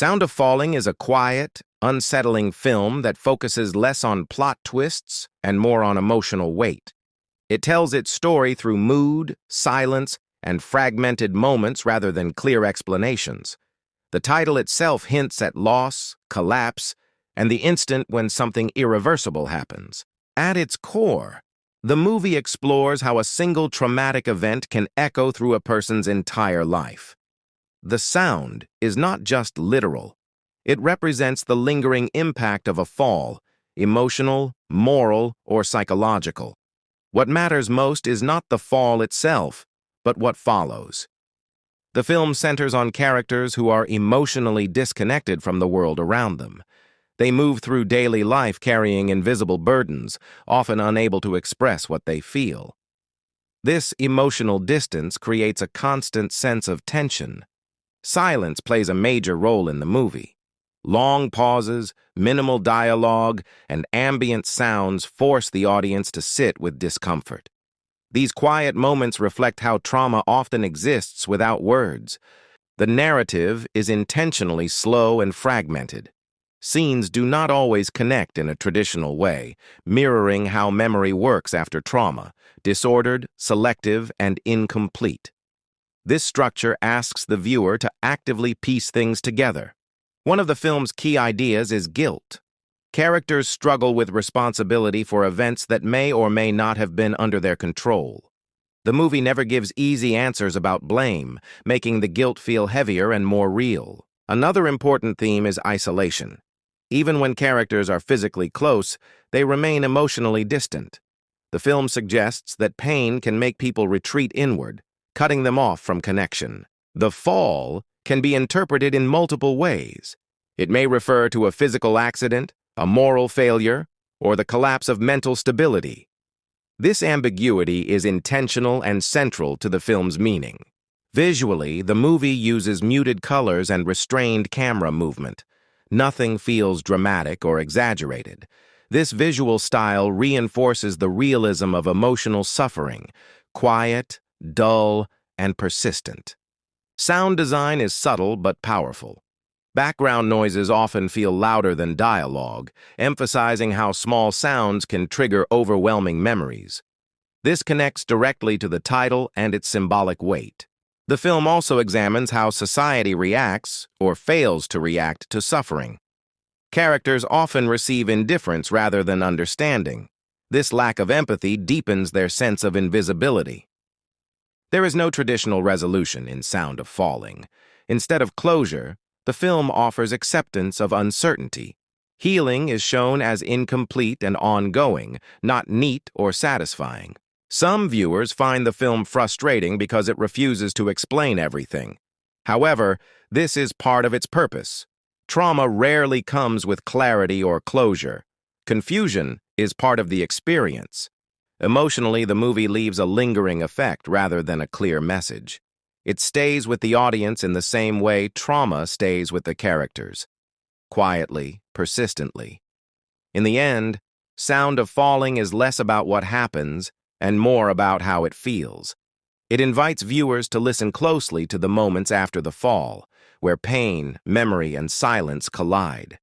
Sound of Falling is a quiet, unsettling film that focuses less on plot twists and more on emotional weight. It tells its story through mood, silence, and fragmented moments rather than clear explanations. The title itself hints at loss, collapse, and the instant when something irreversible happens. At its core, the movie explores how a single traumatic event can echo through a person's entire life. The sound is not just literal. It represents the lingering impact of a fall, emotional, moral, or psychological. What matters most is not the fall itself, but what follows. The film centers on characters who are emotionally disconnected from the world around them. They move through daily life carrying invisible burdens, often unable to express what they feel. This emotional distance creates a constant sense of tension. Silence plays a major role in the movie. Long pauses, minimal dialogue, and ambient sounds force the audience to sit with discomfort. These quiet moments reflect how trauma often exists without words. The narrative is intentionally slow and fragmented. Scenes do not always connect in a traditional way, mirroring how memory works after trauma, disordered, selective, and incomplete. This structure asks the viewer to actively piece things together. One of the film's key ideas is guilt. Characters struggle with responsibility for events that may or may not have been under their control. The movie never gives easy answers about blame, making the guilt feel heavier and more real. Another important theme is isolation. Even when characters are physically close, they remain emotionally distant. The film suggests that pain can make people retreat inward, cutting them off from connection. The fall can be interpreted in multiple ways. It may refer to a physical accident, a moral failure, or the collapse of mental stability. This ambiguity is intentional and central to the film's meaning. Visually, the movie uses muted colors and restrained camera movement. Nothing feels dramatic or exaggerated. This visual style reinforces the realism of emotional suffering, quiet, dull, and persistent. Sound design is subtle but powerful. Background noises often feel louder than dialogue, emphasizing how small sounds can trigger overwhelming memories. This connects directly to the title and its symbolic weight. The film also examines how society reacts, or fails to react, to suffering. Characters often receive indifference rather than understanding. This lack of empathy deepens their sense of invisibility. There is no traditional resolution in Sound of Falling. Instead of closure, the film offers acceptance of uncertainty. Healing is shown as incomplete and ongoing, not neat or satisfying. Some viewers find the film frustrating because it refuses to explain everything. However, this is part of its purpose. Trauma rarely comes with clarity or closure. Confusion is part of the experience. Emotionally, the movie leaves a lingering effect rather than a clear message. It stays with the audience in the same way trauma stays with the characters, quietly, persistently. In the end, Sound of Falling is less about what happens and more about how it feels. It invites viewers to listen closely to the moments after the fall, where pain, memory, and silence collide.